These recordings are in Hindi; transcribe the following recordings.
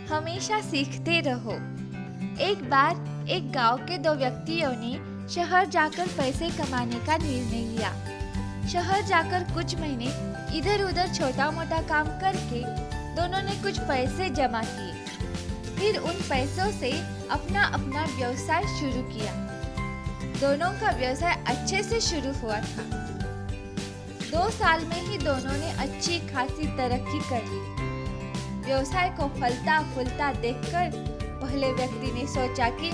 हमेशा सीखते रहो। एक बार एक गांव के दो व्यक्तियों ने शहर जाकर पैसे कमाने का निर्णय लिया। शहर जाकर कुछ महीने इधर उधर छोटा मोटा काम करके दोनों ने कुछ पैसे जमा किए। फिर उन पैसों से अपना अपना व्यवसाय शुरू किया। दोनों का व्यवसाय अच्छे से शुरू हुआ था। 2 साल में ही दोनों ने अच्छी खासी तरक्की कर ली। व्यवसाय को फलता फूलता देखकर पहले व्यक्ति ने सोचा कि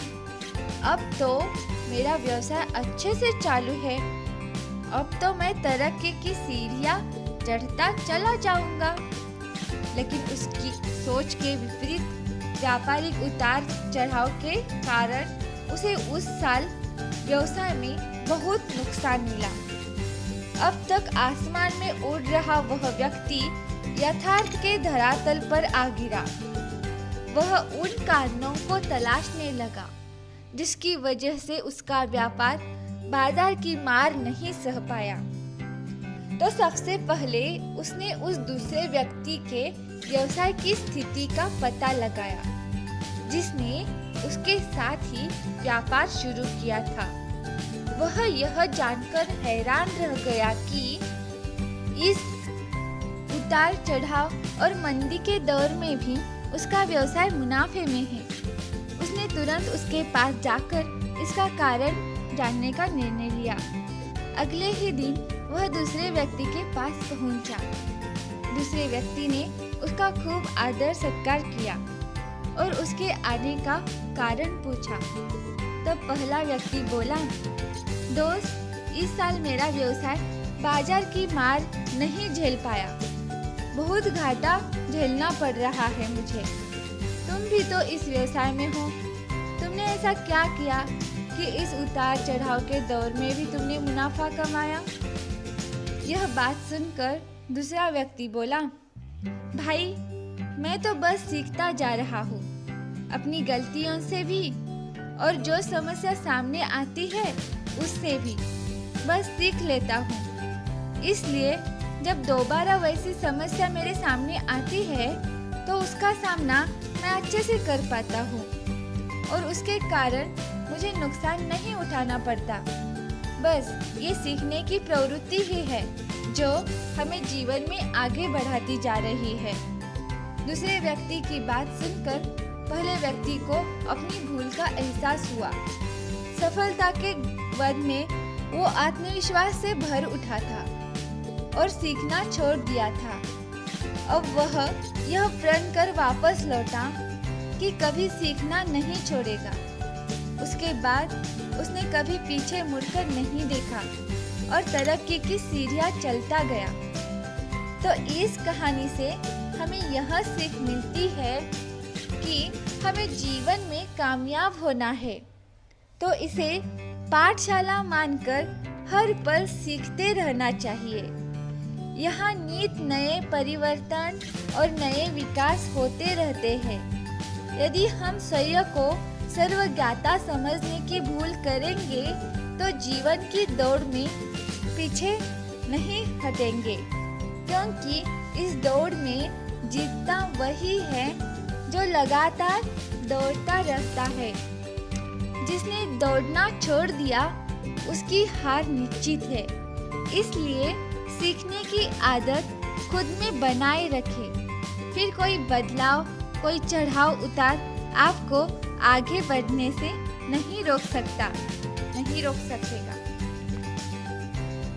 अब तो मेरा व्यवसाय अच्छे से चालू है, अब तो मैं तरक्की की सीढ़ियां चढ़ता चला जाऊंगा। लेकिन उसकी सोच के विपरीत व्यापारिक उतार चढ़ाव के कारण उसे उस साल व्यवसाय में बहुत नुकसान मिला। अब तक आसमान में उड़ रहा वह व्यक्ति यथार्थ के धरातल पर आ गिरा। वह उन कारणों को तलाशने लगा जिसकी वजह से उसका व्यापार बाजार की मार नहीं सह पाया। तो सबसे पहले उसने उस दूसरे व्यक्ति के व्यवसाय की स्थिति का पता लगाया जिसने उसके साथ ही व्यापार शुरू किया था। वह यह जानकर हैरान रह गया कि इस उतार चढ़ाव और मंदी के दौर में भी उसका व्यवसाय मुनाफे में है। उसने तुरंत उसके पास जाकर इसका कारण जानने का निर्णय लिया। अगले ही दिन वह दूसरे व्यक्ति के पास पहुंचा। दूसरे व्यक्ति ने उसका खूब आदर सत्कार किया और उसके आने का कारण पूछा। तब पहला व्यक्ति बोला, दोस्त, इस साल मेरा व्यवसाय बाजार की मार नहीं झेल पाया, बहुत घाटा झेलना पड़ रहा है मुझे। तुम भी तो इस व्यवसाय में हो, तुमने ऐसा क्या किया कि इस उतार चढ़ाव के दौर में भी तुमने मुनाफा कमाया? यह बात सुनकर दूसरा व्यक्ति बोला, भाई, मैं तो बस सीखता जा रहा हूँ, अपनी गलतियों से भी और जो समस्या सामने आती है उससे भी बस सीख लेता हूँ। इसलिए जब दोबारा वैसी समस्या मेरे सामने आती है तो उसका सामना मैं अच्छे से कर पाता हूँ और उसके कारण मुझे नुकसान नहीं उठाना पड़ता। बस ये सीखने की प्रवृत्ति ही है जो हमें जीवन में आगे बढ़ाती जा रही है। दूसरे व्यक्ति की बात सुनकर पहले व्यक्ति को अपनी भूल का एहसास हुआ। सफलता के बाद में वो आत्मविश्वास से भर उठा था और सीखना छोड़ दिया था। अब वह यह प्रण कर वापस लौटा कि कभी सीखना नहीं छोड़ेगा। उसके बाद उसने कभी पीछे मुड़कर नहीं देखा और तरक्की की सीढ़ियां चलता गया। तो इस कहानी से हमें यह सीख मिलती है कि हमें जीवन में कामयाब होना है तो इसे पाठशाला मानकर हर पल सीखते रहना चाहिए। यहाँ नित नए परिवर्तन और नए विकास होते रहते हैं। यदि हम स्वयं को सर्वज्ञाता समझने की भूल करेंगे तो जीवन की दौड़ में पीछे नहीं हटेंगे, क्योंकि इस दौड़ में जीतता वही है जो लगातार दौड़ता रहता है। जिसने दौड़ना छोड़ दिया उसकी हार निश्चित है। इसलिए सीखने की आदत खुद में बनाए रखें, फिर कोई बदलाव, कोई चढ़ाव उतार आपको आगे बढ़ने से नहीं रोक सकेगा।